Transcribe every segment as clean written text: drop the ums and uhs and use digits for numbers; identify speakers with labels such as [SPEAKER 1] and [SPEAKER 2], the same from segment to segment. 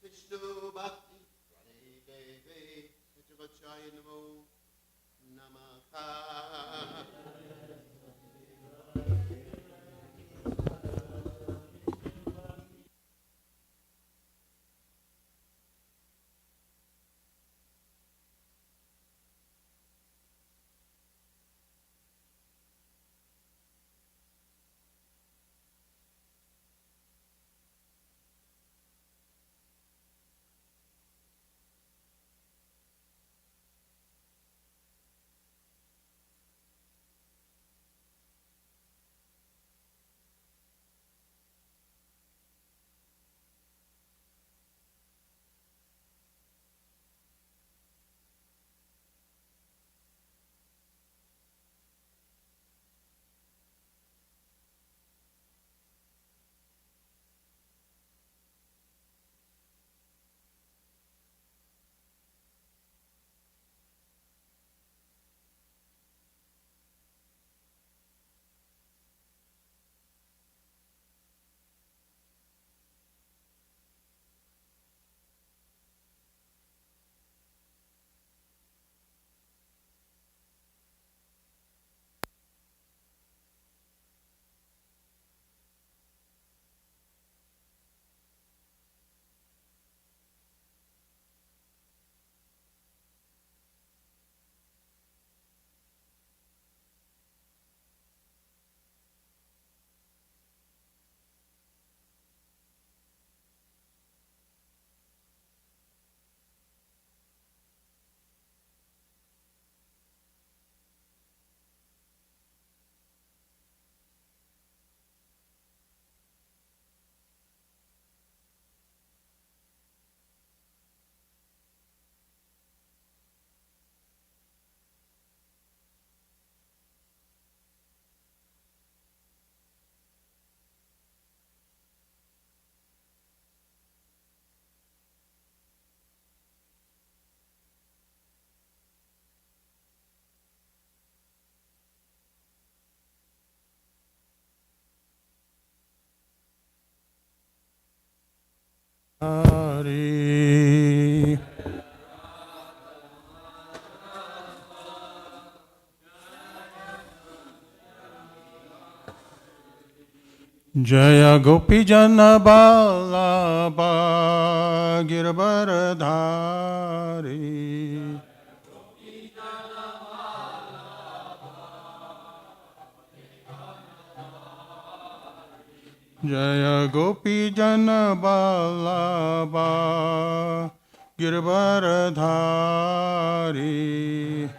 [SPEAKER 1] Vishnu Bhakti Radhe Jagachaya Namo Namaha. Hari Jaya Gopi Jana Ballabha Girvaradhari Jaya Gopi Jana Ballabha Girvaradhari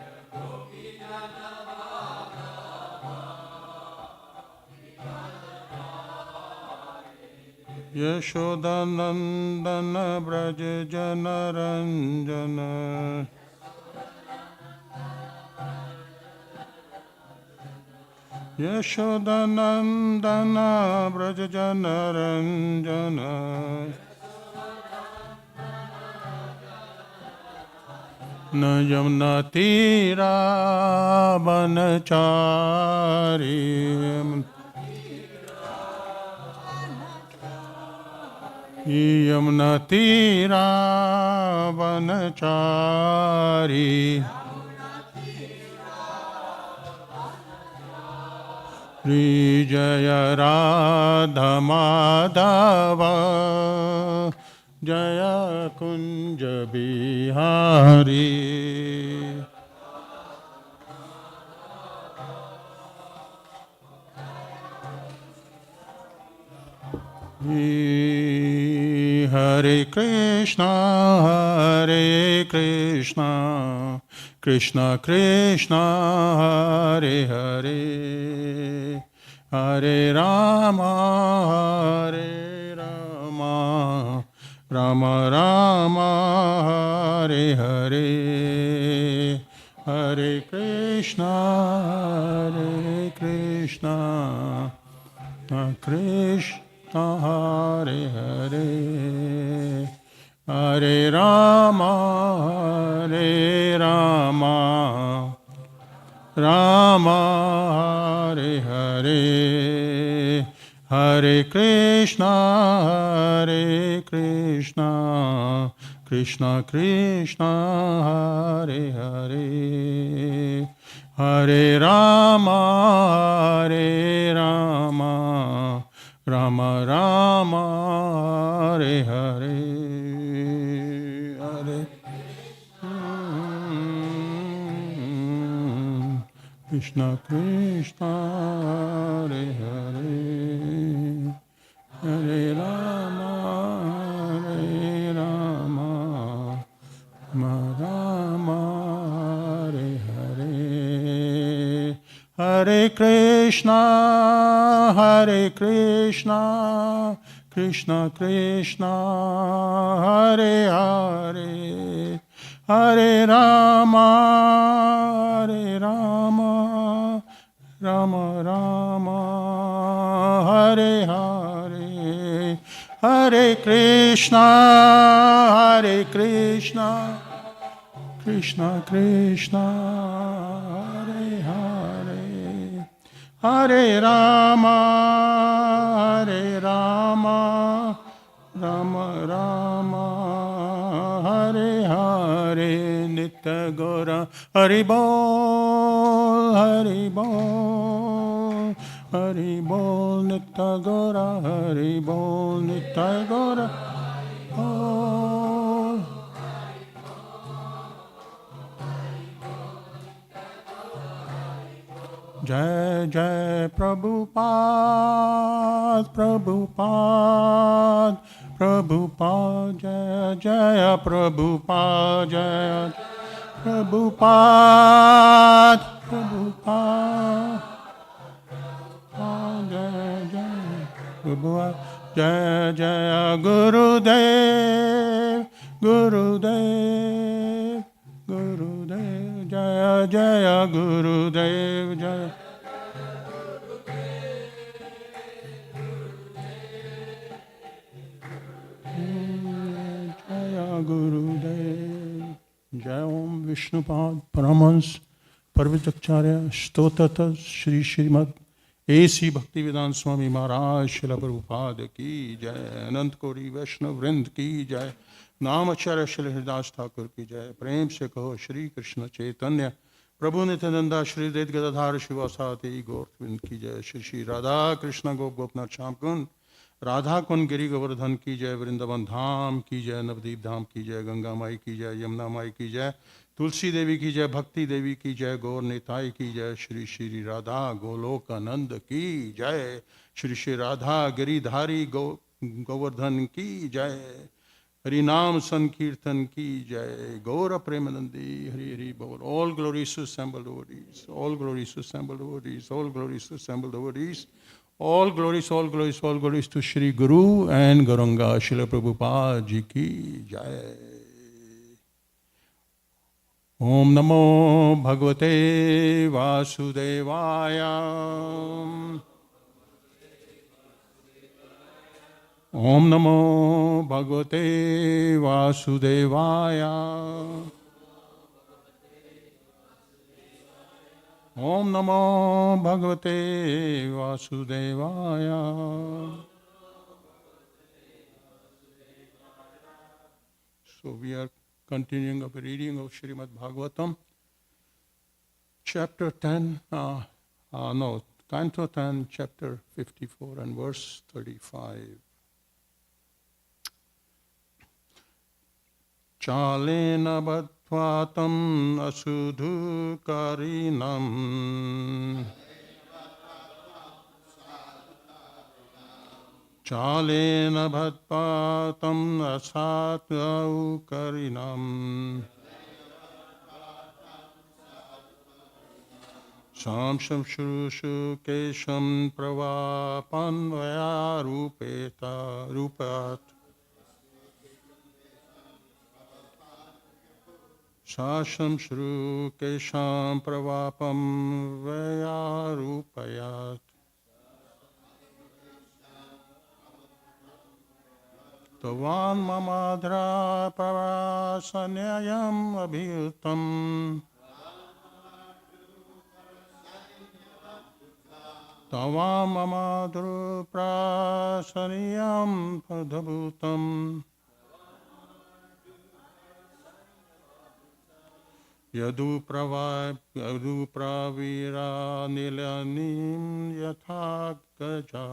[SPEAKER 1] Yashodanandana Braja Jana Ranjana Yashodanandana Braja Jana Ranjana Nayamna Tira Vanachari Yamna Tira Vanachari Sri Jaya Radha Madhava Jaya Kunja Bihari Hare Krishna, Hare Krishna, Krishna Krishna, Hare Hare, Hare Rama, Hare Rama, Rama Rama, Hare Hare, Hare Krishna, Hare Krishna, Krishna Hare Hare, Hare Rama, Hare Rama, Rama Hare Hare, Hare Krishna, Krishna Krishna, Hare Hare, Hare Rama, Rama Rama, Hare Hare, Hare Krishna Krishna, Hare Hare, Hare Rama, Rama Rama, Hare Hare, Hare Krishna, Krishna Krishna, Hare Hare, Hare Rama, Rama Rama, Hare Hare, Hare Krishna, Krishna Krishna, Hare Hare, Hare Rama, Rama Rama, Hare Hare, Nitya Gora, Hari Bol, Hari Bol, Hari Bol, Nitya Gora, Hari Bol, Nitya Gora, Bol. Jai Jai Prabhupada, Prabhupada, Prabhupada, Jai Jai Prabhupada, Jai Prabhupada, Prabhupada, Jai Jai Prabhupada, Jai Jai Gurudev, Gurudev, Gurudev, Jaya Jaya Gurudev, Jaya. Jaya Gurudev. Jai Om Vishnupad Paramhans Parvitakcharya Stotatas Shri Srimad A.C. Bhaktivedanta Swami Maharaj Srila Prabhupada Ki Jai, Anant Kori Vaishnav Vrind Ki Jai, नामचार्य Shri Haridas Thakur की जय। प्रेम से कहो श्री कृष्ण चैतन्य प्रभु नित्यानंदा श्री अद्वैत गदाधर शिवासादि गौरविंद की जय। श्री श्री राधा कृष्ण गोप गोपनाथ श्याम कुंड राधा कुंड गिरि गोवर्धन की जय। वृंदावन धाम की जय, नवदीप धाम की जय, गंगा माई की जय, यमुना माई की जय, तुलसी देवी की जय, भक्ति देवी की जय, गौर निताई की जय। श्री श्री राधा गोलोकानंद की जय। श्री श्री राधा गिरिधारी गोवर्धन की जय। हरि नाम संकीर्तन की जय। गौर प्रेमानंदी हरि हरि बोल। All glories to assembled devotees, all glories to assembled devotees, all glories to assembled devotees, all glories, all glories, all glories to Shri Guru and Gauranga Srila Prabhupada ji ki jai. Om Namo Bhagavate Vasudevaya. Om Namo Bhagavate Vasudevaya. Om Namo Bhagavate Vasudevaya. So we are continuing our reading of Srimad Bhagavatam, chapter 10, Canto 10, chapter 54 and verse 35. Chalena bhattvatam asudhu karinam. Chalena bhattvatam asatau karinam. Samsham shurushu kesham pravapan vaya rupat. Sasham shru kesham pravapam vaya rupayat. Tavan mamadra parasanyayam abhyutam. Tavamamadru prasaniyam padabhutam Yadu pravira nilanim yatha gaja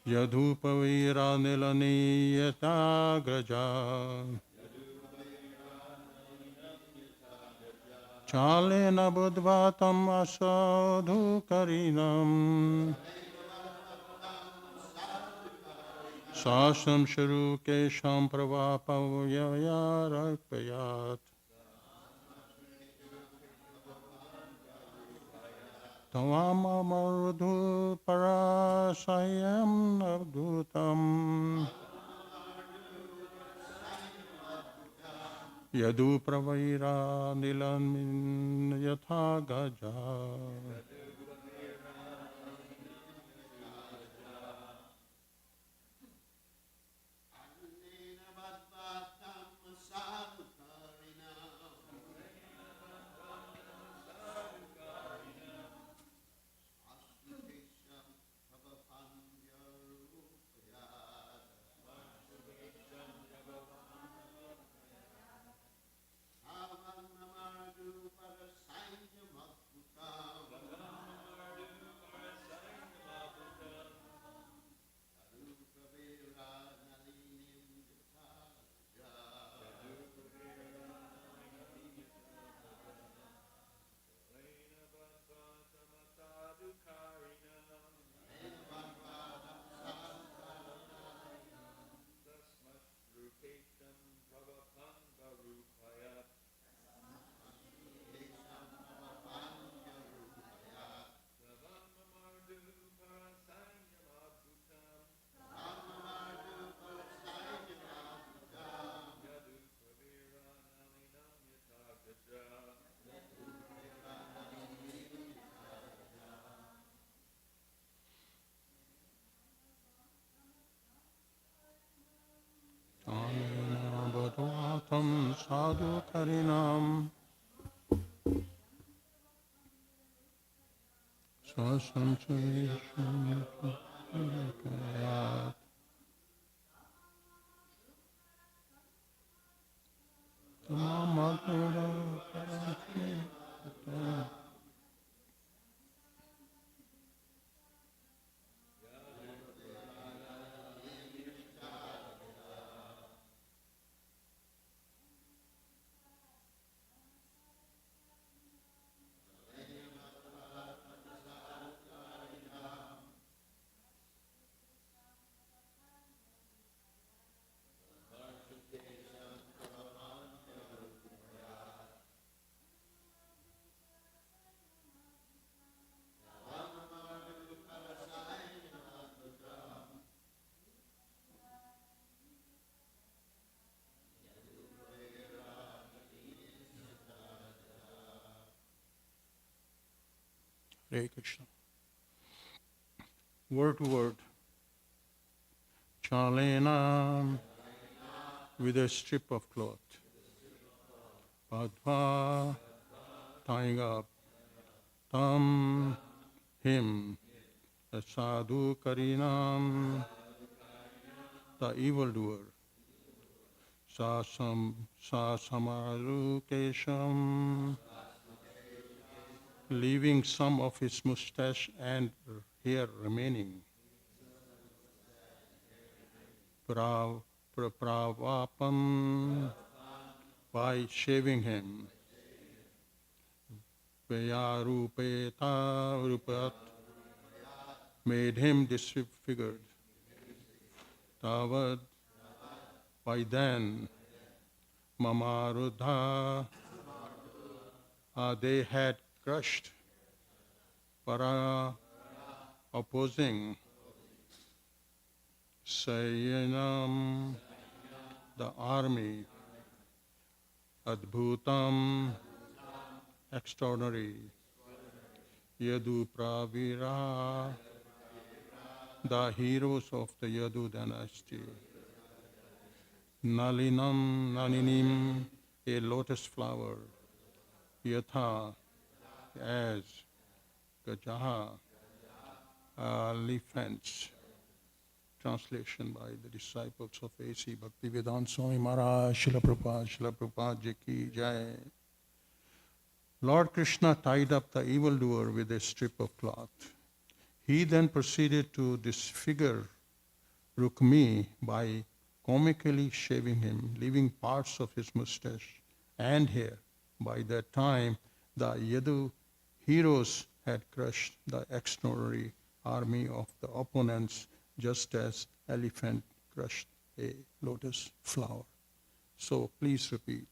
[SPEAKER 1] Yadu pravira nilani yatha gaja Chalena budvatam asadhu karinam Sasam sharu kesham pravapavyayarakpayat Tavamamardhu parasayam abdhutam Yadu pravaira nilamin yatha gaja Bhadvatam sadhu karinam Swasam charisham kayat Tamamadura parasayam Hare Krishna. Word to word. Chalena with a strip of cloth. Padva tying up. Tam him. The sadhu karinam. The evildoer. Sasamaru kesham. Leaving some of his mustache and hair remaining. Pravapam, by shaving him. Vyarupeta rupat, made him disfigured. Tavad, by then, Mamarudha, they had crushed. Para, opposing. Sayanam, the army. Adbhutam, extraordinary. Yadu Pravira, the heroes of the Yadu dynasty. Nalinim, a lotus flower. yatha, as, gajaha, elephants. Translation by the disciples of A.C. Bhaktivedanta Swami Maharaj, Srila Prabhupada Ji ki Jai. Lord Krishna tied up the evildoer with a strip of cloth. He then proceeded to disfigure Rukmi by comically shaving him, leaving parts of his mustache and hair. By that time, the Yadu heroes had crushed the extraordinary army of the opponents, just as elephant crushed a lotus flower. So please repeat.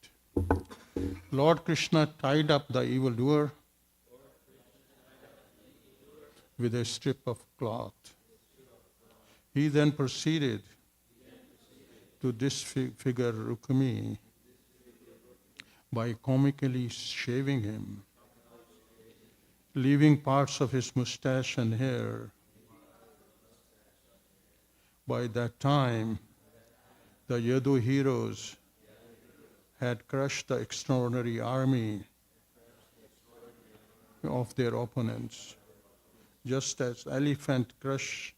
[SPEAKER 1] Lord Krishna tied up the evildoer with a strip of cloth. He then proceeded to disfigure Rukmi by comically shaving him, leaving parts of his mustache and hair. By that time, the Yadu heroes had crushed the extraordinary army of their opponents, just as elephant crush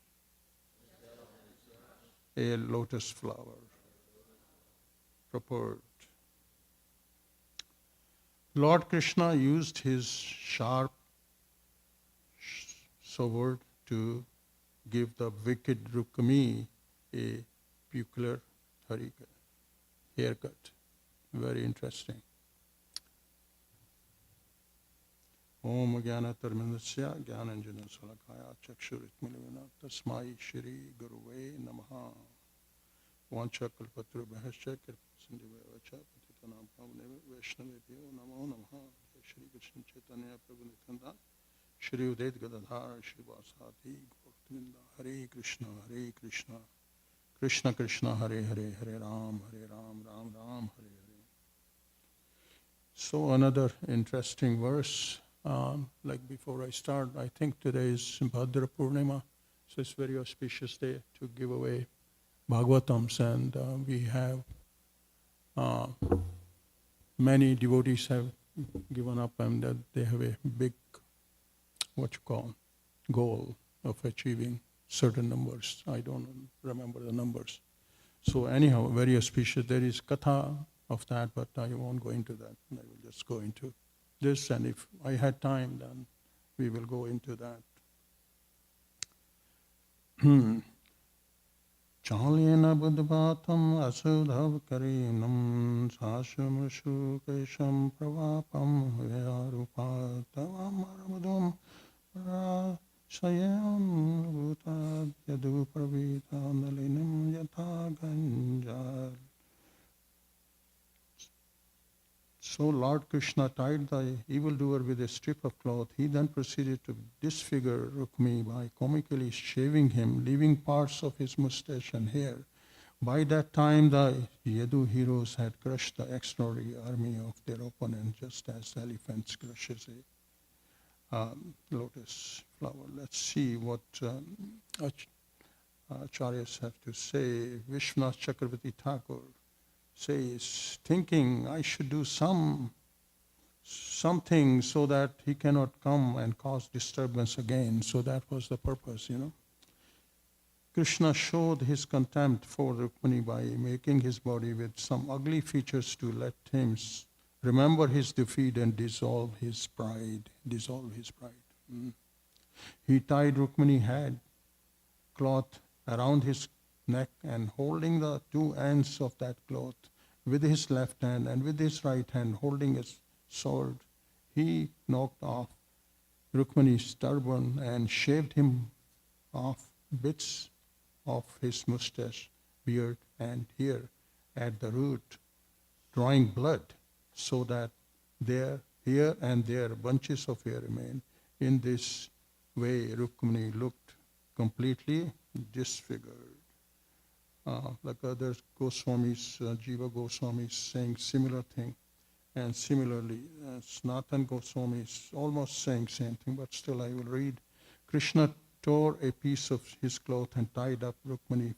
[SPEAKER 1] a lotus flower. Purport. Lord Krishna used his sharp sword to give the wicked Rukmi a peculiar haircut. Very interesting. Om Jnana Tarminasya Jnananjana Salakaya Chakshuritmilivana Tasmai Shri Guruve Namaha Vancha Kalpatru Bhascha Kirpasindivavacha Patitanam Pavneve Vaishnavebhyo Namo Namaha Shri Krishna Chaitanya Prabhu Nityananda Shri Udait Gadadhar Shri Vasati Gaurtminda Hare Krishna Krishna Krishna Hare Hare Hare Ram Ram Ram Hare Hare. So another interesting verse, like before I start, I think today is Bhadra Purnima, so it's a very auspicious day to give away Bhagavatams, and we have many devotees have given up and that they have a big, goal of achieving certain numbers. I don't remember the numbers. So anyhow, very auspicious. There is katha of that, but I won't go into that. I will just go into this, and if I had time, then we will go into that. Chalyena buddhapatam asudhav karinam sasham shukesham pravapam vyarupatavam arabudum Shayam bhutad yadu pravita nalinim yatha ganjal. So Lord Krishna tied the evildoer with a strip of cloth. He then proceeded to disfigure Rukmi by comically shaving him, leaving parts of his mustache and hair. By that time, the Yadu heroes had crushed the extraordinary army of their opponent, just as elephants crushes a lotus flower. Let's see what acharyas have to say. Vishwanath Chakravarti Thakur says, thinking I should do something so that he cannot come and cause disturbance again. So that was the purpose, Krishna showed his contempt for Rukmini by making his body with some ugly features to let him remember his defeat and dissolve his pride. He tied Rukmini's head cloth around his neck, and holding the two ends of that cloth with his left hand and with his right hand holding his sword, he knocked off Rukmini's turban and shaved him off bits of his mustache, beard and hair at the root, drawing blood, so that there, here and there bunches of hair remained. In this way, Rukmini looked completely disfigured. Like other Goswamis, Jiva Goswami is saying similar thing. And similarly, Sanatana Goswami is almost saying same thing, but still I will read. Krishna tore a piece of his cloth and tied up Rukmini.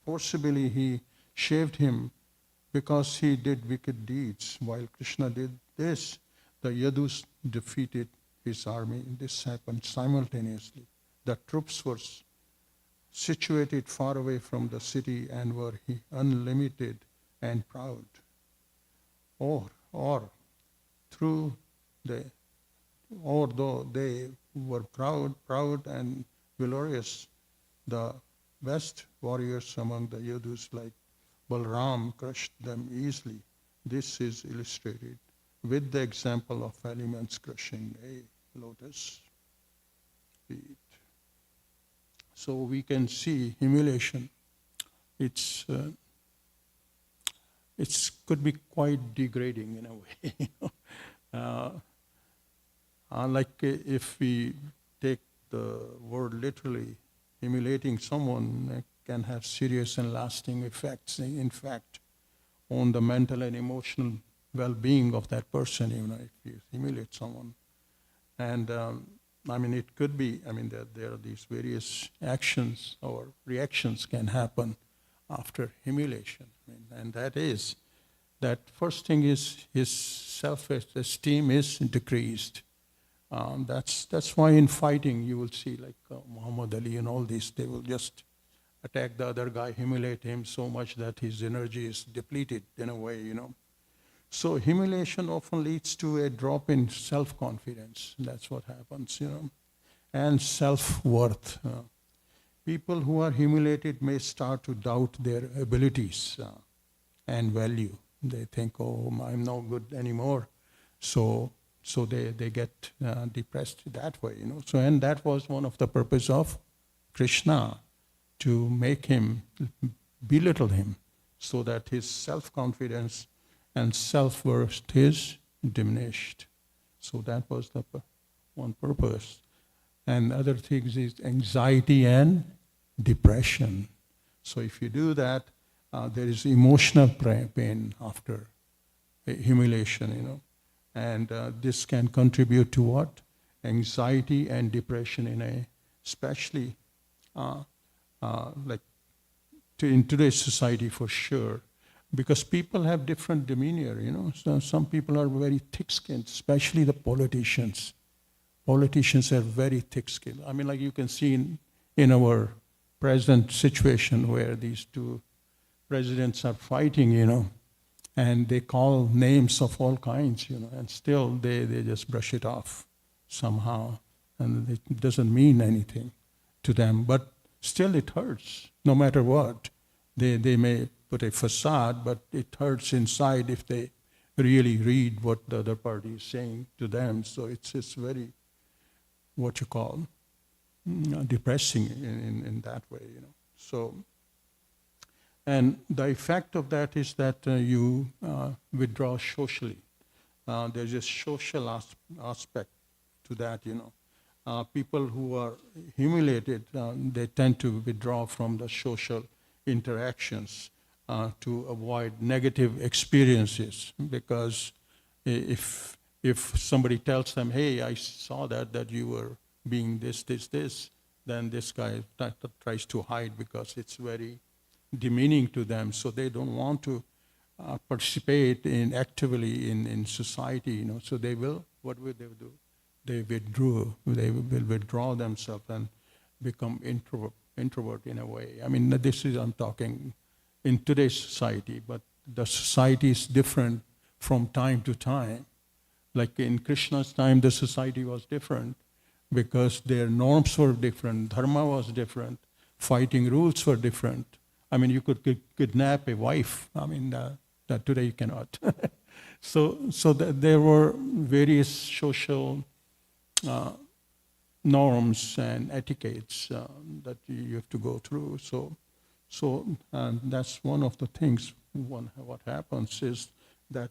[SPEAKER 1] Forcibly he shaved him because he did wicked deeds. While Krishna did this, the Yadus defeated his army. This happened simultaneously. The troops were situated far away from the city and were unlimited and proud. Or through the, or though they were proud and valorous, the best warriors among the Yadus like Balram crushed them easily. This is illustrated with the example of elements crushing a lotus seed. So we can see humiliation. It's could be quite degrading in a way. Like if we take the word literally, humiliating someone can have serious and lasting effects, in fact, on the mental and emotional well-being of that person, if you humiliate someone. And it could be, there are these various actions or reactions can happen after humiliation. And that first thing is his self-esteem is decreased. That's why in fighting you will see like Muhammad Ali and all these, they will just attack the other guy, humiliate him so much that his energy is depleted in a way, So humiliation often leads to a drop in self-confidence. That's what happens, and self-worth. People who are humiliated may start to doubt their abilities and value. They think, oh, I'm no good anymore. So they get depressed that way, So, and that was one of the purpose of Krishna, to make him, belittle him, so that his self-confidence and self-worth is diminished. So that was the one purpose. And other things is anxiety and depression. So if you do that, there is emotional pain after humiliation, And this can contribute to what? Anxiety and depression especially in today's society for sure. Because people have different demeanor, So some people are very thick-skinned, especially the politicians. Politicians are very thick-skinned. Like you can see in our present situation where these two presidents are fighting, and they call names of all kinds, and still they just brush it off somehow, and it doesn't mean anything to them. But still it hurts, no matter what. They may put a facade, but it hurts inside if they really read what the other party is saying to them. So it's very, depressing in that way, So, and the effect of that is that you withdraw socially. There's a social aspect to that, People who are humiliated, they tend to withdraw from the social interactions to avoid negative experiences, because if somebody tells them, hey, I saw that you were being this, then this guy tries to hide because it's very demeaning to them, so they don't want to participate actively in society, So they will, what will they do? They will withdraw themselves and become introvert in a way. I'm talking in today's society, but the society is different from time to time. Like in Krishna's time, the society was different because their norms were different, dharma was different, fighting rules were different. You could kidnap a wife. That today you cannot. So there were various social norms and etiquettes that you have to go through. So that's one of the things. What happens is that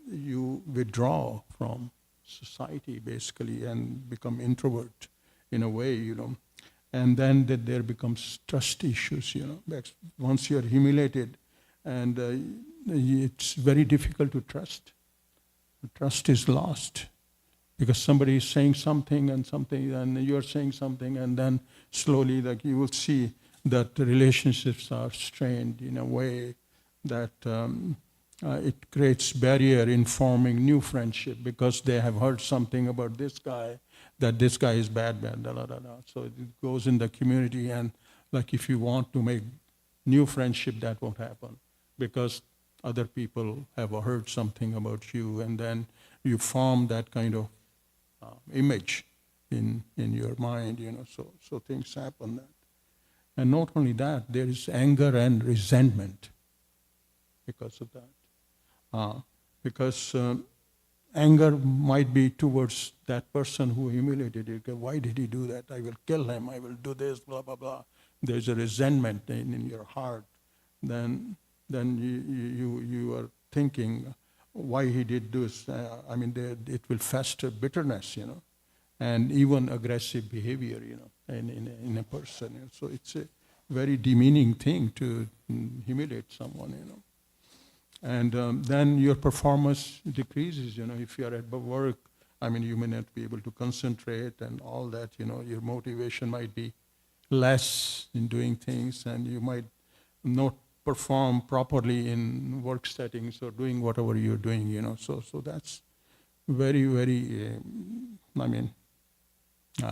[SPEAKER 1] you withdraw from society basically and become introvert in a way, And then there becomes trust issues, Once you're humiliated, and it's very difficult to trust. Trust is lost. Because somebody is saying something and you're saying something, and then slowly you will see that the relationships are strained in a way that it creates barrier in forming new friendship because they have heard something about this guy, that this guy is bad, da, da, da, da. So it goes in the community, and like if you want to make new friendship, that won't happen because other people have heard something about you, and then you form that kind of image in your mind, so things happen. And not only that, there is anger and resentment because of that. Because anger might be towards that person who humiliated you. Why did he do that? I will kill him. I will do this, blah, blah, blah. There's a resentment in your heart. Then you are thinking why he did this. It will fester bitterness, and even aggressive behavior, in a person. So it's a very demeaning thing to humiliate someone, And then your performance decreases, if you are at work, you may not be able to concentrate and all that, your motivation might be less in doing things, and you might not perform properly in work settings or doing whatever you're doing, So that's very, very,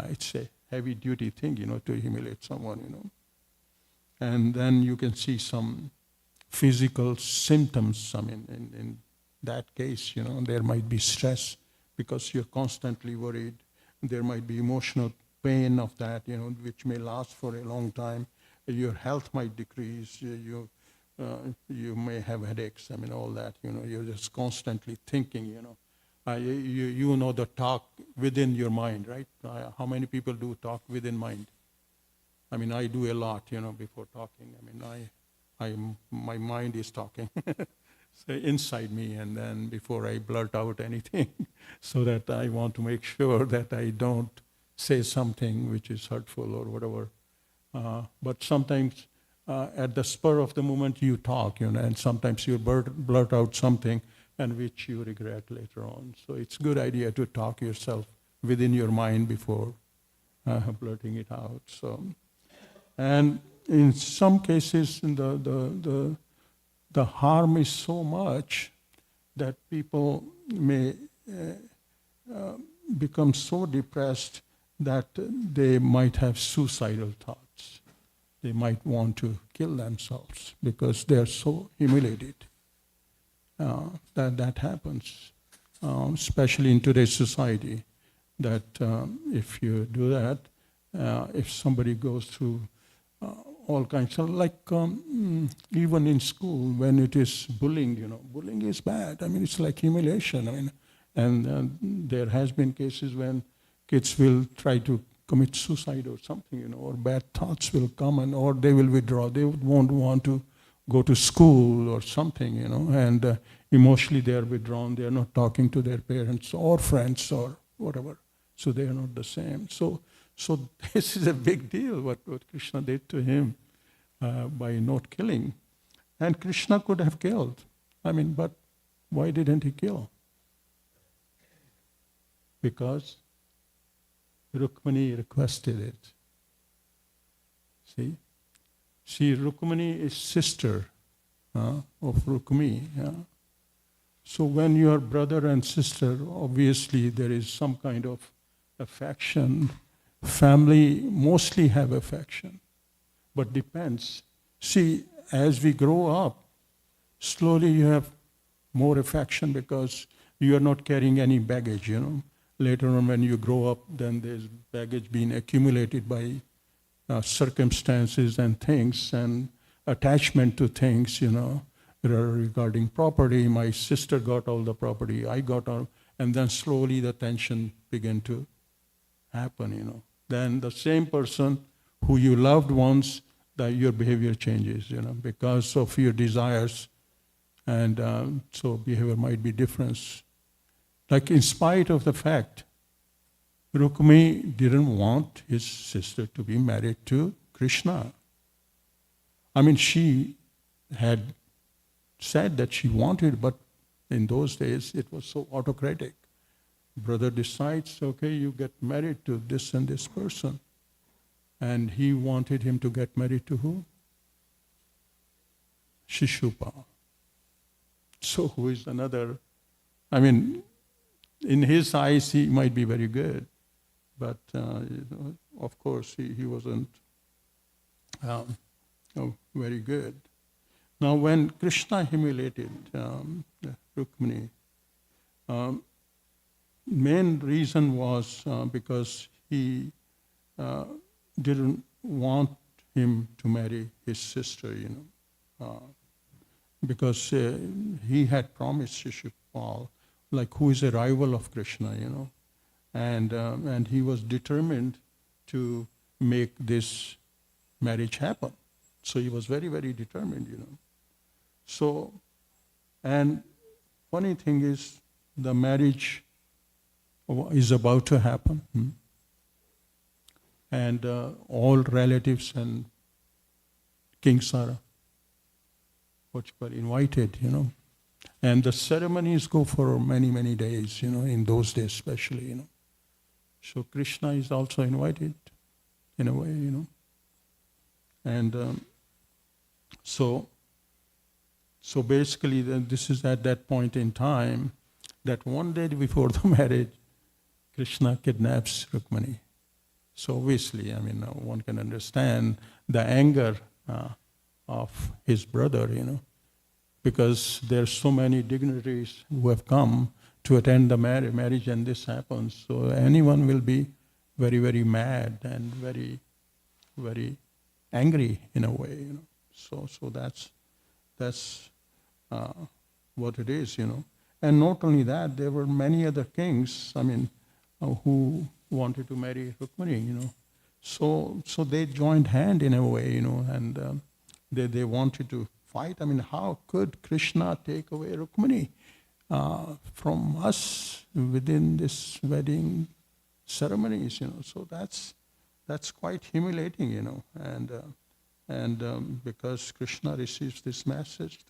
[SPEAKER 1] it's a heavy duty thing, to humiliate someone, And then you can see some physical symptoms. In that case, there might be stress because you're constantly worried. There might be emotional pain of that, which may last for a long time. Your health might decrease. You may have headaches. All that. You're just constantly thinking. You know the talk within your mind, right? How many people do talk within mind? I do a lot, before talking. My mind is talking so inside me, and then before I blurt out anything, so that I want to make sure that I don't say something which is hurtful or whatever. But sometimes at the spur of the moment you talk, and sometimes you blurt out something and which you regret later on. So it's a good idea to talk yourself within your mind before blurting it out. And in some cases, the harm is so much that people may become so depressed that they might have suicidal thoughts. They might want to kill themselves because they are so humiliated. That happens, especially in today's society, that if you do that, if somebody goes through all kinds of, even in school, when it is bullying, bullying is bad. It's like humiliation. And there has been cases when kids will try to commit suicide or something, or bad thoughts will come, or they will withdraw. They won't want to go to school or something, and emotionally they are withdrawn. They are not talking to their parents or friends or whatever. So they are not the same. So this is a big deal, what Krishna did to him by not killing. And Krishna could have killed. But why didn't he kill? Because Rukmini requested it. See, Rukmini is sister of Rukmi. Yeah? So when you are brother and sister, obviously there is some kind of affection. Family mostly have affection, but depends. See, as we grow up, slowly you have more affection because you are not carrying any baggage, Later on when you grow up, then there's baggage being accumulated by circumstances and things and attachment to things, regarding property. My sister got all the property, I got all, and then slowly the tension began to happen, Then the same person who you loved once, your behavior changes, because of your desires, and so behavior might be different. Like in spite of the fact, Rukmi didn't want his sister to be married to Krishna. She had said that she wanted, but in those days it was so autocratic. Brother decides, okay, you get married to this and this person. And he wanted him to get married to who? Shishupal. So who is another? I mean, in his eyes, he might be very good, but of course, he wasn't very good. Now, when Krishna humiliated Rukmini, main reason was because he didn't want him to marry his sister, because he had promised Shishupal, like who is a rival of Krishna, and he was determined to make this marriage happen. So he was very, very determined, So, and funny thing is, the marriage is about to happen. And all relatives and kings are invited, And the ceremonies go for many, many days, in those days especially, So Krishna is also invited in a way, And so basically this is at that point in time that one day before the marriage, Krishna kidnaps Rukmini. So obviously, one can understand the anger of his brother, because there's so many dignitaries who have come to attend the marriage and this happens. So anyone will be very, very mad and very, very angry in a way, So that's what it is, And not only that, there were many other kings, who wanted to marry Rukmini, So they joined hand in a way, and they wanted to fight. How could Krishna take away Rukmini from us within this wedding ceremonies, So that's quite humiliating, and because Krishna receives this message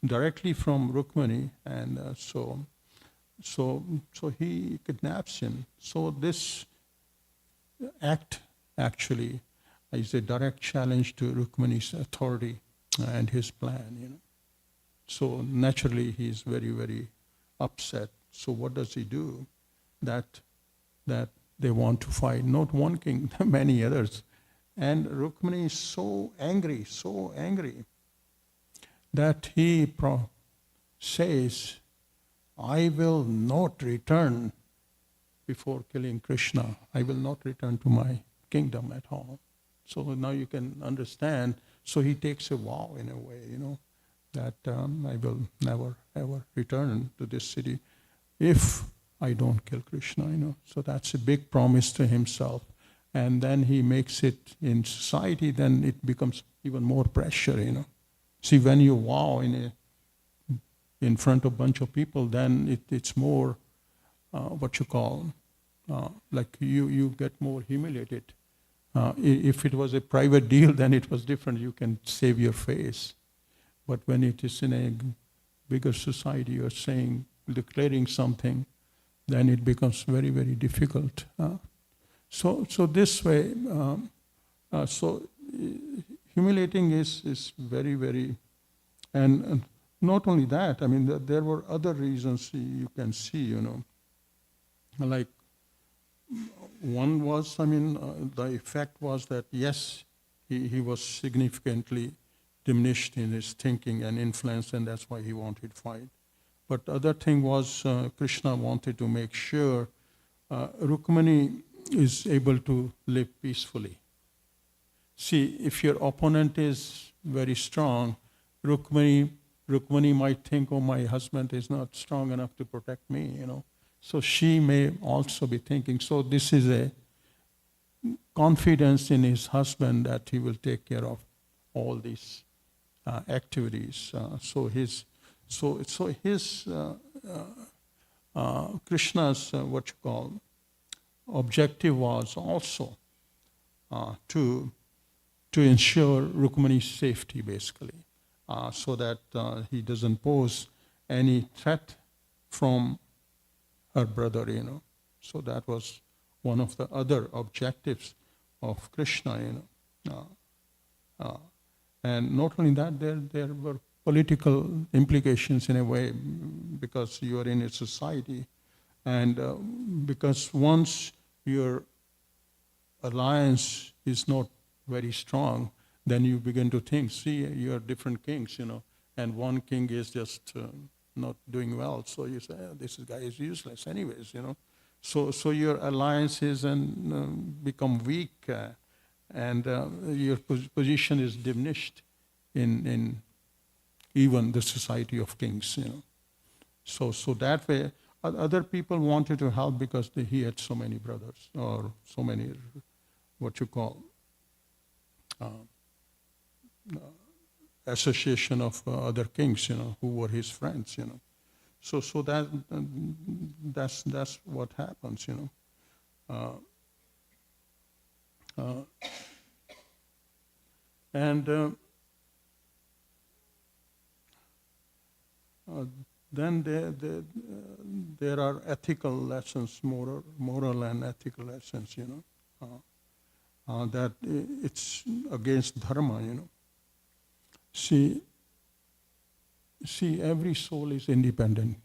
[SPEAKER 1] directly from Rukmini, and so he kidnaps him. So this act actually is a direct challenge to Rukmini's authority and his plan, So naturally he is very, very upset. So what does he do? That they want to fight, not one king, many others. And Rukmini is so angry, that he says, I will not return before killing Krishna. I will not return to my kingdom at all. So now you can understand. So he takes a vow in a way, that I will never ever return to this city if I don't kill Krishna, So that's a big promise to himself. And then he makes it in society, then it becomes even more pressure, See, when you vow in front of a bunch of people, then it's more, like you get more humiliated. If it was a private deal, then it was different. You can save your face. But when it is in a bigger society, you're declaring something, then it becomes very, very difficult. So this way, humiliating is very, very, and not only that, there were other reasons you can see, like one was, the effect was that yes, he was significantly diminished in his thinking and influence, and that's why he wanted to fight. But the other thing was Krishna wanted to make sure Rukmini is able to live peacefully. See, if your opponent is very strong, Rukmini might think, oh, my husband is not strong enough to protect me, So she may also be thinking, so this is a confidence in his husband that he will take care of all these activities. Krishna's objective was also to ensure Rukmini's safety, basically, so that he doesn't pose any threat from her brother, So that was one of the other objectives of Krishna, And not only that, there were political implications in a way, because you are in a society, and because once your alliance is not very strong, then you begin to think, see, you are different kings, and one king is just not doing well, so you say, this guy is useless anyways, So your alliances become weak, and your position is diminished in even the society of kings, So that way, other people wanted to help because he had so many brothers, or so many, what you call, association of other kings, who were his friends, So that's what happens, and then there are ethical lessons, moral and ethical lessons, that it's against dharma, See, every soul is independent.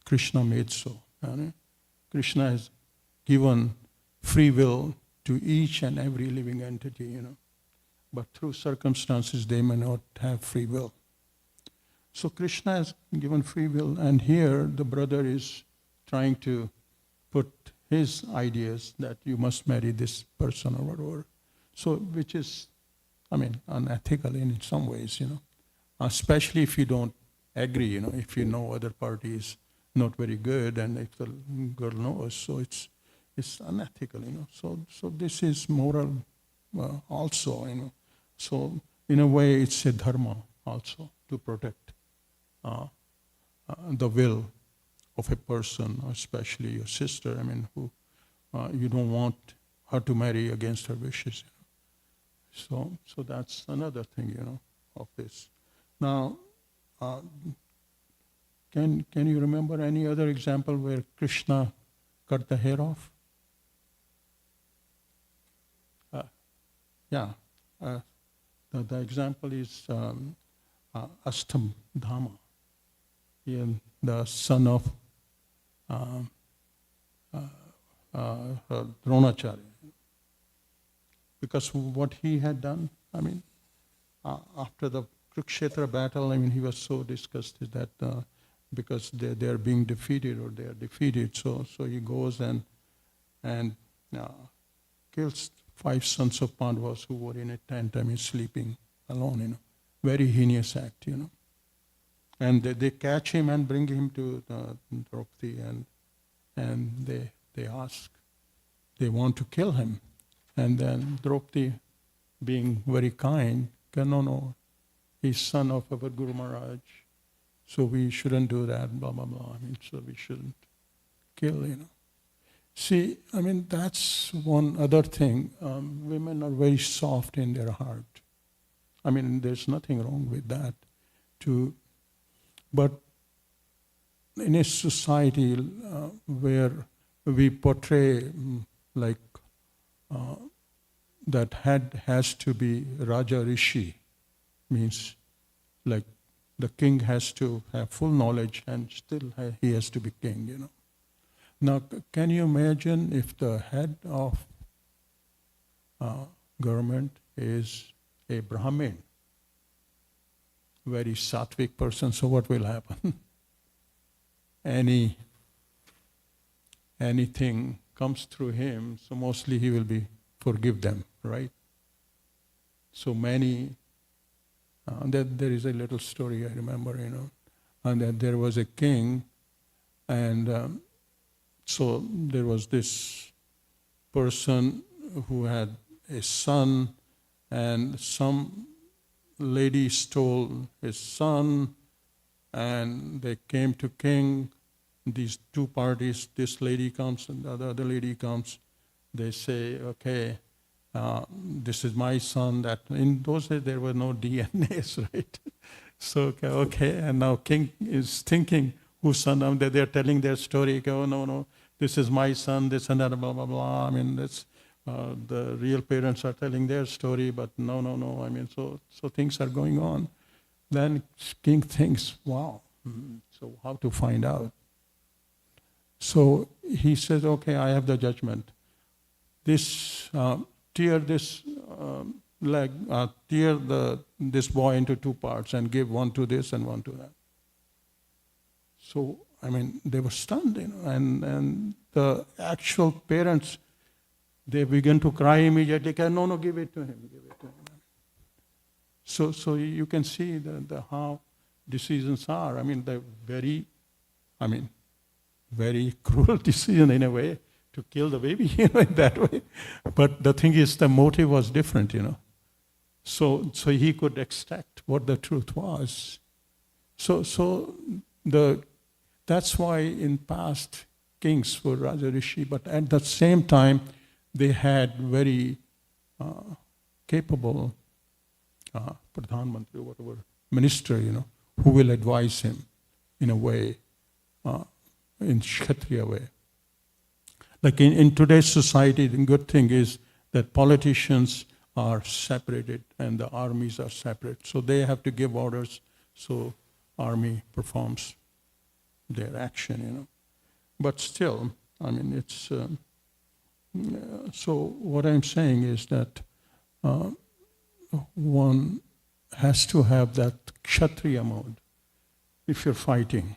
[SPEAKER 1] Krishna made so. Krishna has given free will to each and every living entity, But through circumstances, they may not have free will. So Krishna has given free will, and here the brother is trying to put his ideas that you must marry this person or whatever. So, which is, unethical in some ways, Especially if you don't agree, if you know other party is not very good, and if the girl knows, so it's unethical, So this is moral also, So in a way, it's a dharma also to protect the will of a person, especially your sister, who you don't want her to marry against her wishes. So that's another thing, of this. Now, can you remember any other example where Krishna cut the hair off? The example is Ashtadhama, the son of Dronacharya. Because what he had done, after the Kurukshetra battle, he was so disgusted that because they are being defeated, or they are defeated, so he goes and kills 5 sons of Pandavas who were in a tent, sleeping alone, Very heinous act, And they catch him and bring him to Draupadi, and they ask, they want to kill him. And then Draupadi, being very kind, no, he's son of our Guru Maharaj, so we shouldn't do that, blah, blah, blah. So we shouldn't kill, See, that's one other thing. Women are very soft in their heart. There's nothing wrong with that. But in a society where we portray that head has to be Raja Rishi, means like the king has to have full knowledge and still he has to be king, Now, can you imagine if the head of government is a Brahmin, very sattvic person, so what will happen? Anything comes through him, so mostly he will forgive them, right? So many, there is a little story I remember, and that there was a king, and so there was this person who had a son, and some lady stole his son, and they came to king. These two parties, this lady comes and the other lady comes. They say, okay, this is my son. That in those days there were no DNAs, right? So okay, and now king is thinking whose son. They're telling their story. Oh no, this is my son. This and that, blah blah blah. That's the real parents are telling their story, but no. So things are going on. Then king thinks, wow, so how to find out? So he says, okay, I have the judgment. Tear this leg, this boy into two parts and give one to this and one to that. So, they were stunned, and the actual parents, they began to cry immediately. No, give it to him, give it to him. So you can see how decisions are. They're very cruel decision in a way to kill the baby, in that way. But the thing is, the motive was different, So he could extract what the truth was. That's why in past kings were Raja Rishi, but at the same time, they had very capable Pradhan Mantri, whatever, minister, who will advise him in a way, in Kshatriya way. Like in today's society, the good thing is that politicians are separated and the armies are separate. So they have to give orders, so army performs their action, But still, it's... so what I'm saying is that one has to have that Kshatriya mode if you're fighting.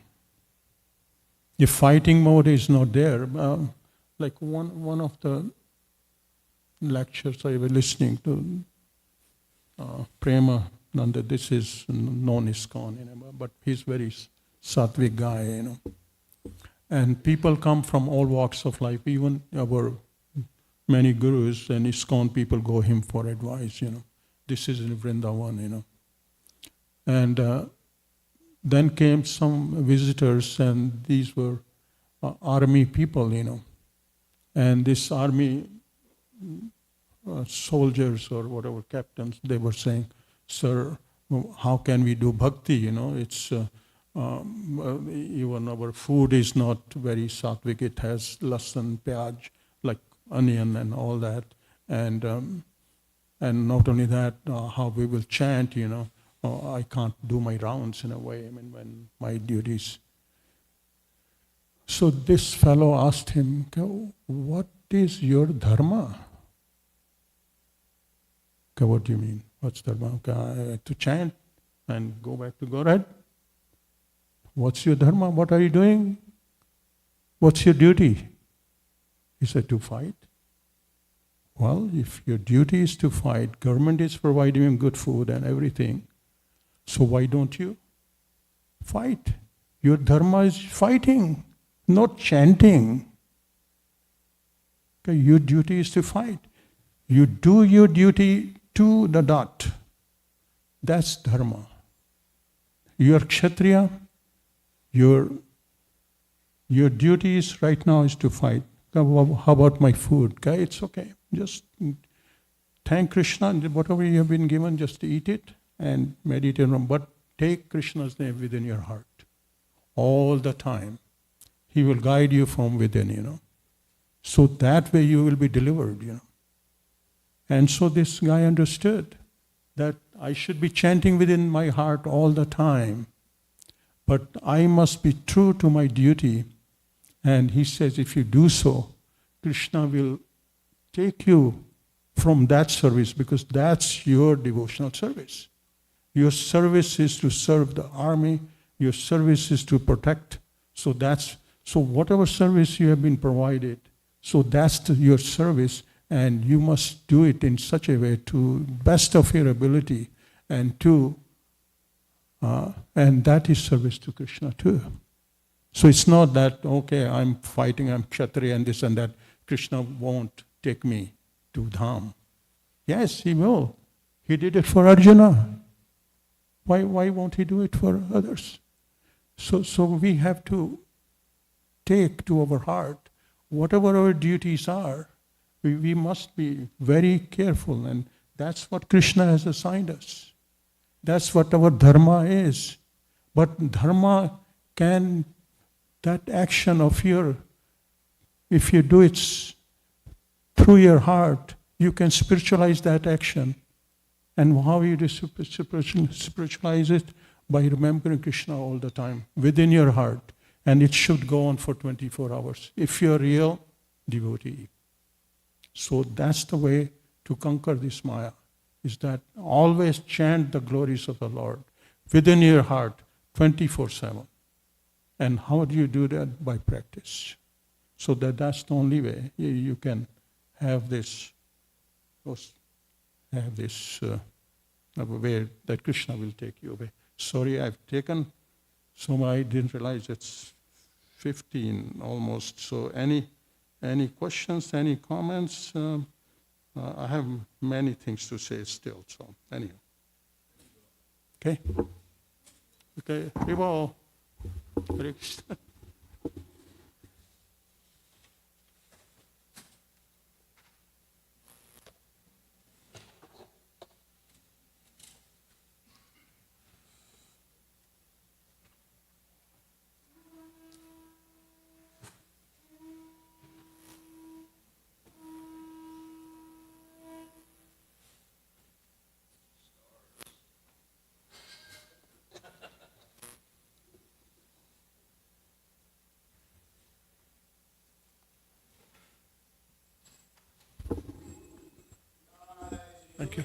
[SPEAKER 1] If fighting mode is not there, like one of the lectures I was listening to, Prema Nanda, this is non-ISKCON, but he's very sattvic guy, And people come from all walks of life, even our many gurus and ISKCON people go him for advice, This is in Vrindavan, And then came some visitors, and these were army people, And this army soldiers or whatever captains, they were saying, sir, how can we do bhakti? It's even our food is not very sattvic. It has lasan, pyaj, like onion and all that. And not only that, how we will chant, I can't do my rounds in a way, when my duties. So this fellow asked him, what is your dharma? What do you mean? What's dharma? To chant and go back to Godhead? What's your dharma? What are you doing? What's your duty? He said, to fight. Well, if your duty is to fight, government is providing you good food and everything, so why don't you fight? Your dharma is fighting, not chanting. Okay, your duty is to fight. You do your duty to the dot. That's dharma. You are Kshatriya. Your duty is right now is to fight. How about my food? Okay, it's okay. Just thank Krishna, and whatever you have been given, just eat it and meditate on. But take Krishna's name within your heart all the time. He will guide you from within, So that way you will be delivered, And so this guy understood that I should be chanting within my heart all the time, but I must be true to my duty. And he says, if you do so, Krishna will take you from that service, because that's your devotional service. Your service is to serve the army. Your service is to protect. So whatever service you have been provided, so that's your service, and you must do it in such a way to best of your ability, and that is service to Krishna too. So it's not that, okay, I'm fighting, I'm Kshatriya and this and that, Krishna won't take me to Dham. Yes, he will. He did it for Arjuna. Why won't he do it for others? So we have to take to our heart whatever our duties are. We must be very careful, and that's what Krishna has assigned us. That's what our dharma is. But dharma can, that action of if you do it through your heart, you can spiritualize that action. And how you spiritualize it? By remembering Krishna all the time within your heart. And it should go on for 24 hours if you're a real devotee. So that's the way to conquer this Maya, is that always chant the glories of the Lord within your heart 24/7. And how do you do that? By practice. So that's the only way you can have this way that Krishna will take you away. Sorry, I've taken, so I didn't realize it's 15 almost. So any questions, any comments? I have many things to say still, so anyhow. Okay? Okay, Haribo. Hare Krishna. Thank you.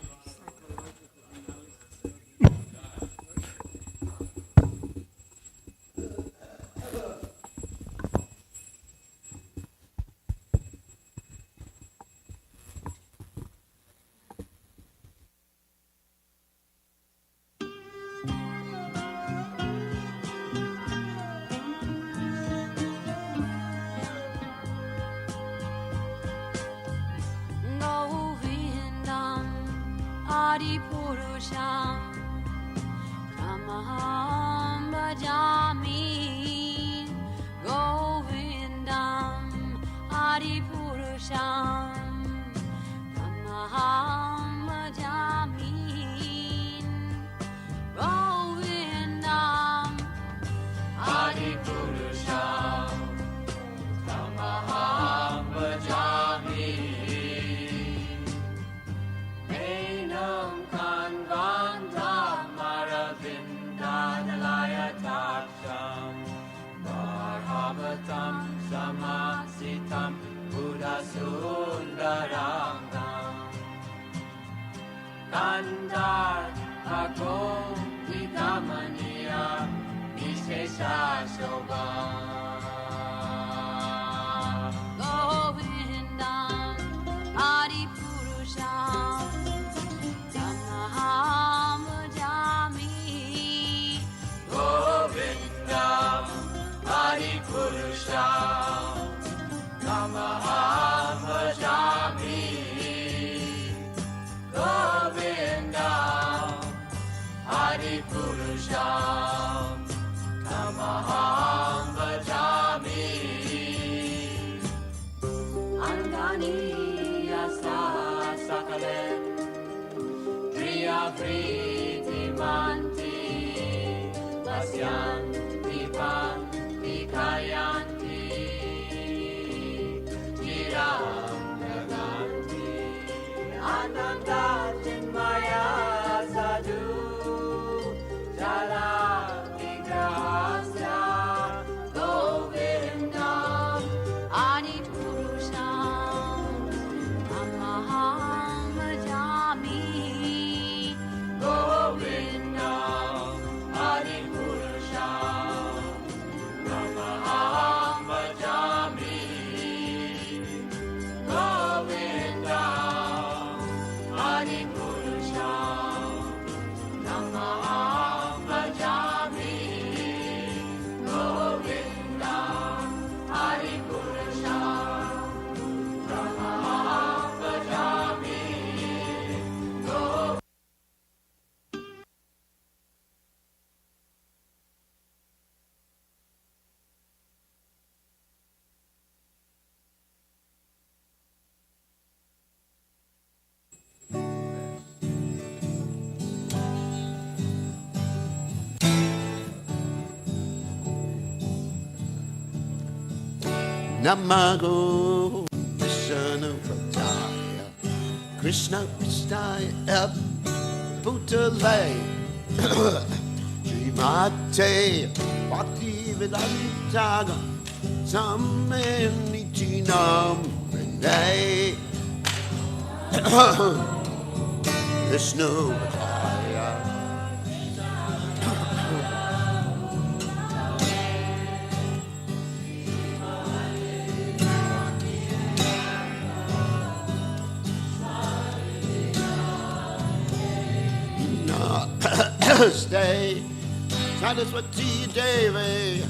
[SPEAKER 2] Purusham Tamaham Bhajami Govindam Adi Purusham Tamaham Bhajami Govindam Adi Purusham Tamaham Bhajami Samasitam Buddha Sundarangam Kandar Agom Vikamaniya Vishesha Shobham Govindam Adi Purusham Tamaham Bhajami Govindam Adi Purusham Tamaham Bhajami Govindam Adi Purusham Tamaham Bhajami Angani Yasa Sakalen Priya Priti Manti Vasyan Dipan Dikayanti Jiram Naganti Ananda Chinmaya Sadhu Jala Vigrahasya Govindam Adi Purusham Tamaham Bhajami Govindam Adi Purusham Tamaham Bhajami Govindam Adi Purusham Tamaham Bhajami Govindam Adi Purusham Tamaham Bhajami
[SPEAKER 3] Namago Vishnu Prataya Krishna Pristaya Putale, Shrimate, Bhakti Vedanta, Samenitinam, Vende, Vishnu. Stay, Saraswati Devi,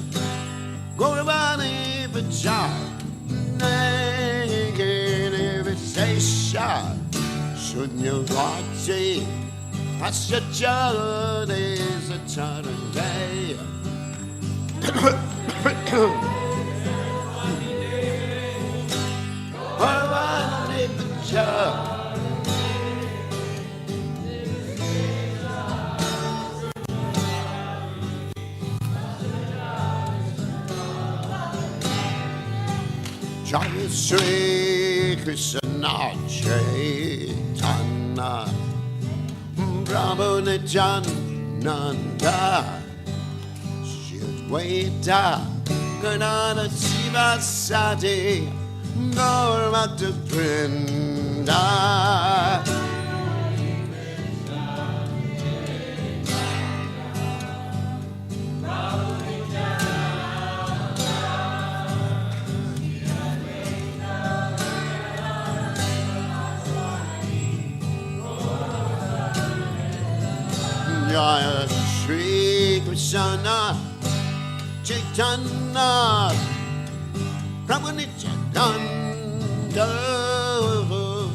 [SPEAKER 3] Gauravani Vijay, Nagini Visesha, Shunyavati, Asyajani Satarande. Gauravani Vijay. Jai Shri Krishna Chaitanya Prabhu Nityananda Shri Advaita Gadadhara Sivasati Gaur Bhakta Vrinda. Jaya Shri Krishna Chaitanya Prabhu Nityananda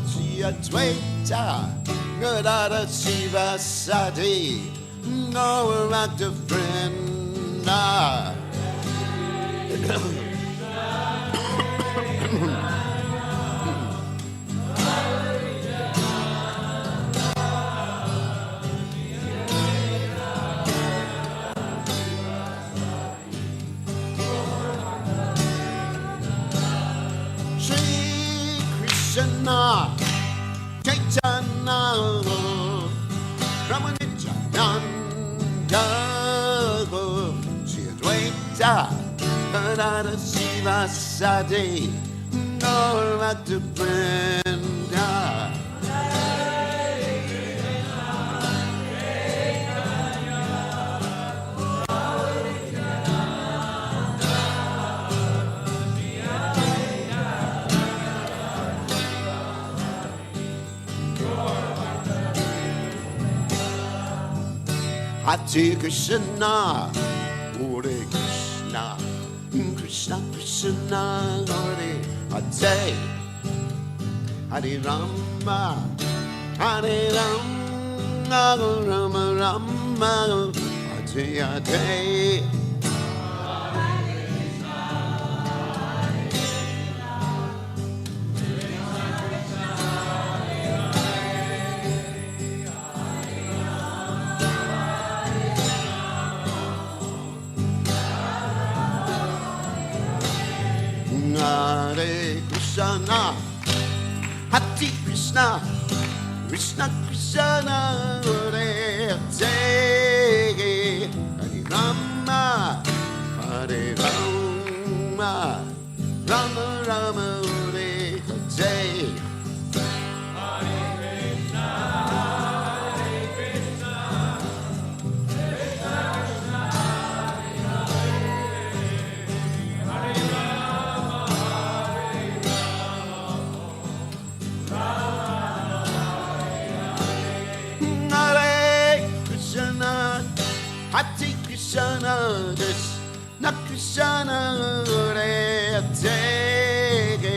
[SPEAKER 3] Shri Advaita Gadadhara Sivasati Gaur Bhakta Vrinda. Krishna Chaitanya Prabhu Nityananda Shri Advaita Gadadhara Sivasati Gaur Bhakta Vrinda. Hare Krishna, Hare Krishna, Krishna Krishna, Hare Hare, Hare Rama, Hare Rama, Rama Rama, Hare Hare. Hare Krishna, Hare Krishna, Krishna Krishna, Hare Hare, Hare Rama, Hare Rama, Rama Rama, Hare Hare. Hare Krishna, Krishna Krishna, Hare Hare,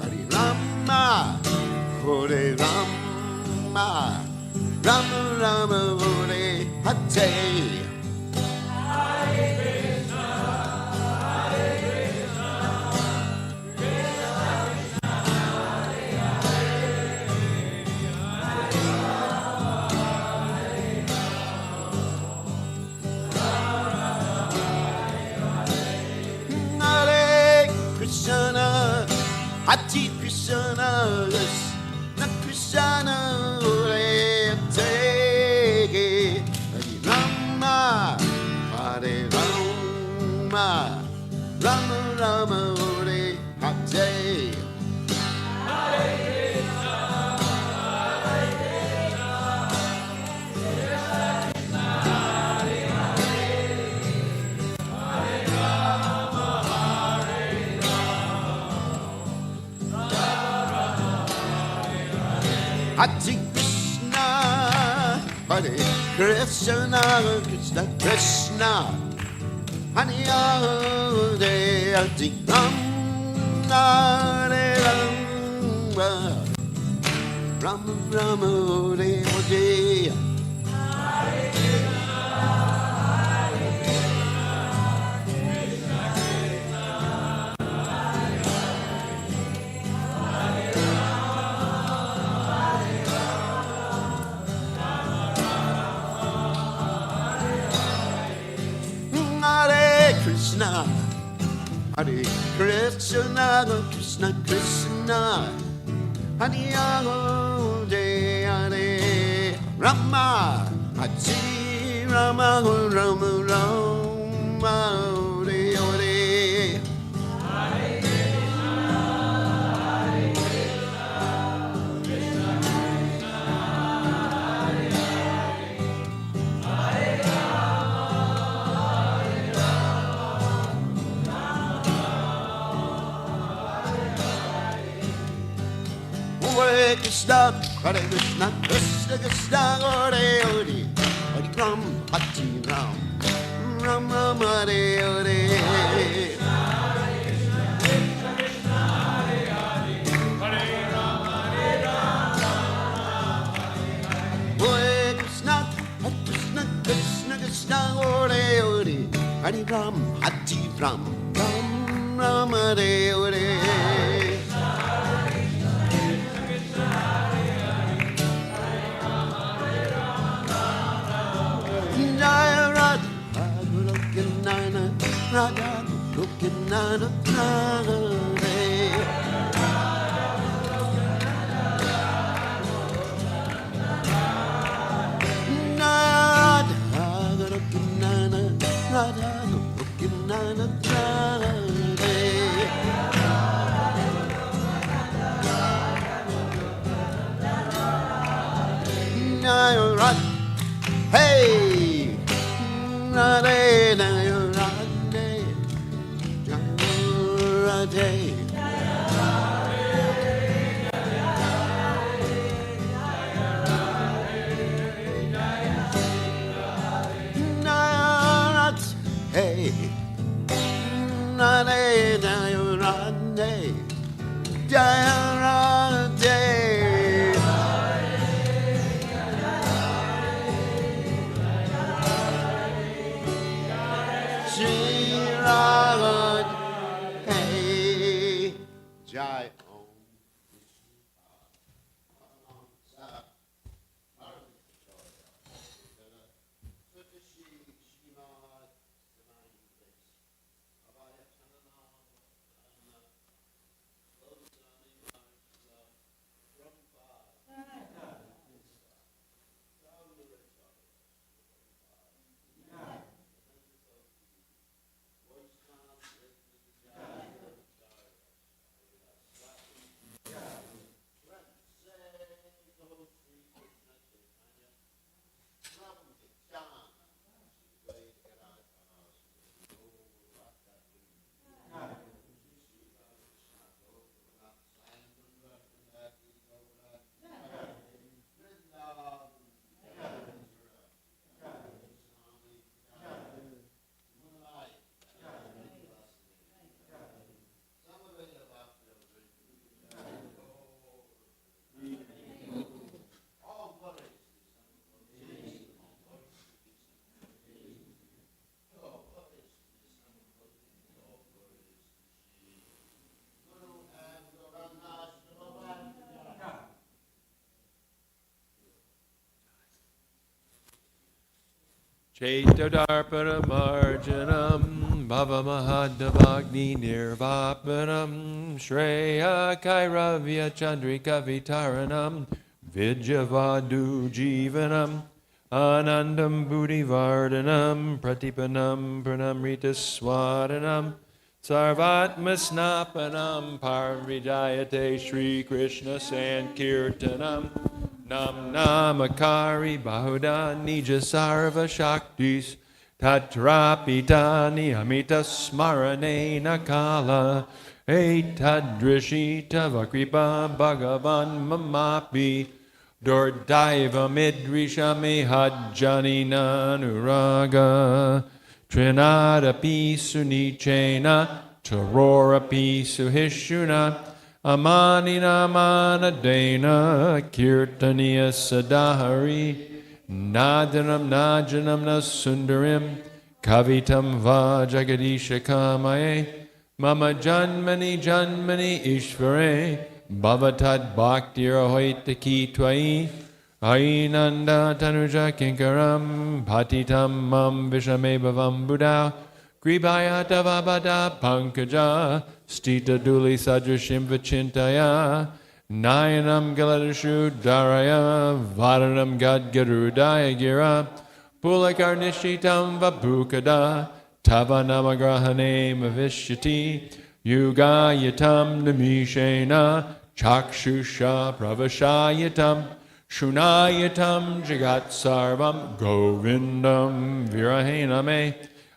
[SPEAKER 3] Hare Rama, Hare Rama, Rama Rama, Hare Hare. Hare Krishna, Krishna Krishna, Hare Hare. Hare Krishna, Hare Krishna, Krishna Krishna, Hare Hare, Hare Rama, Hare Rama, Rama Rama, Hare Hare. Krishna, Hare Krishna, Krishna Krishna, Hare Hare, Hare Rama, Hare Rama, Rama Rama, Hare Hare. Hare Krishna, Hare Krishna, Krishna Krishna, Hare Hare, Hare Ram, Hare Ram, Ram Ram, Hare Hare. Hare Krishna, Krishna Krishna, Krishna Hare Hare, Hare Ram, Hare Ram, Ram Ram, Hare Hare. Radha Gokinana Radha Gokinana Radha Gokinana Radha Radha Hey Radha Day. Narat, hey, Nade, Nayorande, Jayarande, Shiragad. Jai Om.
[SPEAKER 4] Chaitodarparamarjanam Bhavamahadavagni Nirvapanam Shreya Kairavya Chandrika Vitaranam Vidyavadu Jivanam Anandam Buddhivardhanam Pratipanam Pranamrita Swadanam Sarvatmasnapanam Parvidayate Shri Krishna Sankirtanam Nam Namakari Bahuda Nija Sarva Shaktis Tatrapitani Amita Smarane Nakala Etadrishita Vakripa Bhagavan Mamapi Dordaiva midrishami hajjani nanuraga. Trinadapi sunichena tarorapi suhishuna. Amanina manadena kirtaniya sadahari. Nadanam najanam nasundarim. Kavitam va jagadisha kamaye. Mama janmani janmani ishvare. Bhavatad bhaktir hoitaki tvai. Ainanda tanuja kinkaram. Patitam mam vishame bhavam buddha. Gribhaya davabada pankaja. Stita duli sadrashim vachintaya. Nayanam galadashu daraya. Varanam gadgarudaya gira. Pulakarnishitam vabhukada. Tavanamagrahane mavishyati. Yugayatam namishena. Chakshusha pravashayatam. Shunayatam jagat sarvam. Govindam virahename.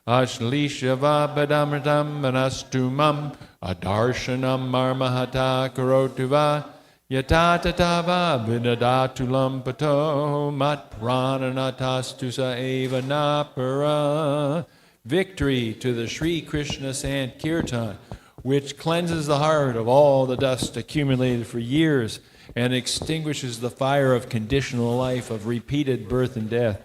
[SPEAKER 4] Ashlishava badamritam manastumam. Adarshanam marmahata karotuva. Yatatatava vinadatulam pato. Mat prananatastusa eva napara. Victory to the Sri Krishna Sankirtan, which cleanses the heart of all the dust accumulated for years and extinguishes the fire of conditional life, of repeated birth and death.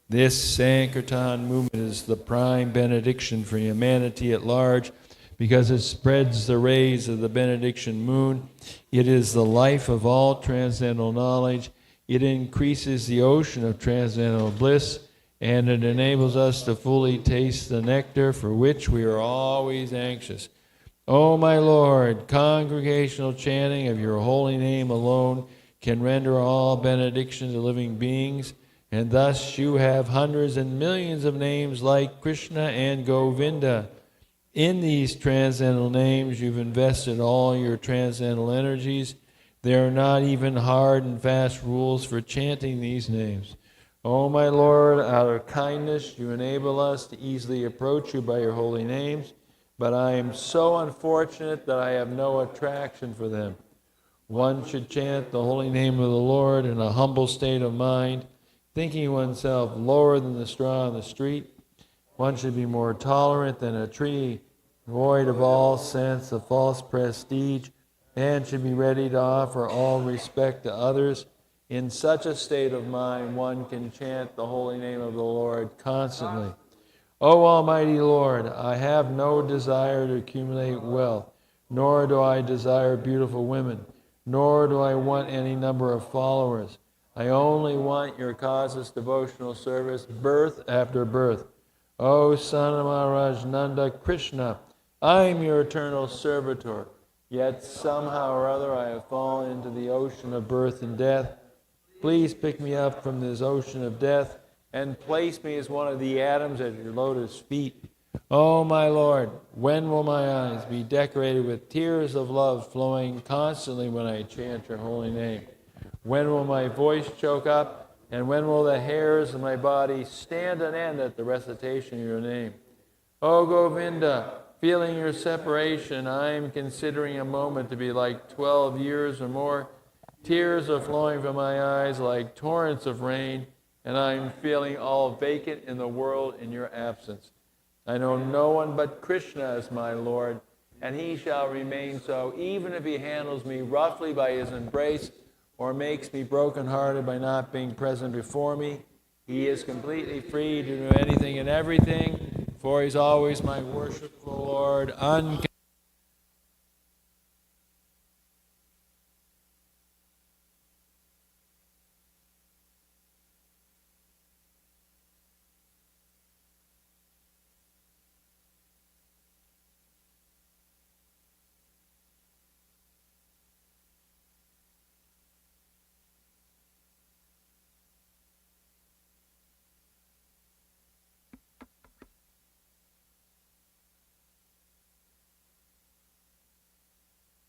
[SPEAKER 4] This Sankirtan movement is the prime benediction for humanity at large because it spreads the rays of the benediction moon. It is the life of all transcendental knowledge. It increases the ocean of transcendental bliss, and it enables us to fully taste the nectar for which we are always anxious. O my Lord, congregational chanting of your holy name alone can render all benediction to living beings, and thus you have hundreds and millions of names like Krishna and Govinda. In these transcendental names, you've invested all your transcendental energies. There are not even hard and fast rules for chanting these names. O my Lord, out of kindness, you enable us to easily approach you by your holy names, but I am so unfortunate that I have no attraction for them. One should chant the holy name of the Lord in a humble state of mind, thinking oneself lower than the straw on the street. One should be more tolerant than a tree, void of all sense of false prestige, and should be ready to offer all respect to others. In such a state of mind, one can chant the holy name of the Lord constantly. O Almighty Lord, I have no desire to accumulate wealth, nor do I desire beautiful women, nor do I want any number of followers. I only want your causeless devotional service, birth after birth. O Son of Maharaj Nanda Krishna, I am your eternal servitor, yet somehow or other I have fallen into the ocean of birth and death. Please pick me up from this ocean of death and place me as one of the atoms at your lotus feet. Oh, my Lord, when will my eyes be decorated with tears of love flowing constantly when I chant your holy name? When will my voice choke up, and when will the hairs of my body stand on end at the recitation of your name? Oh, Govinda, feeling your separation, I am considering a moment to be like 12 years or more. Tears are flowing from my eyes like torrents of rain, and I am feeling all vacant in the world in your absence. I know no one but Krishna as my Lord, and he shall remain so, even if he handles me roughly by his embrace or makes me brokenhearted by not being present before me. He is completely free to do anything and everything, for he's always my worshipful Lord, unconditional.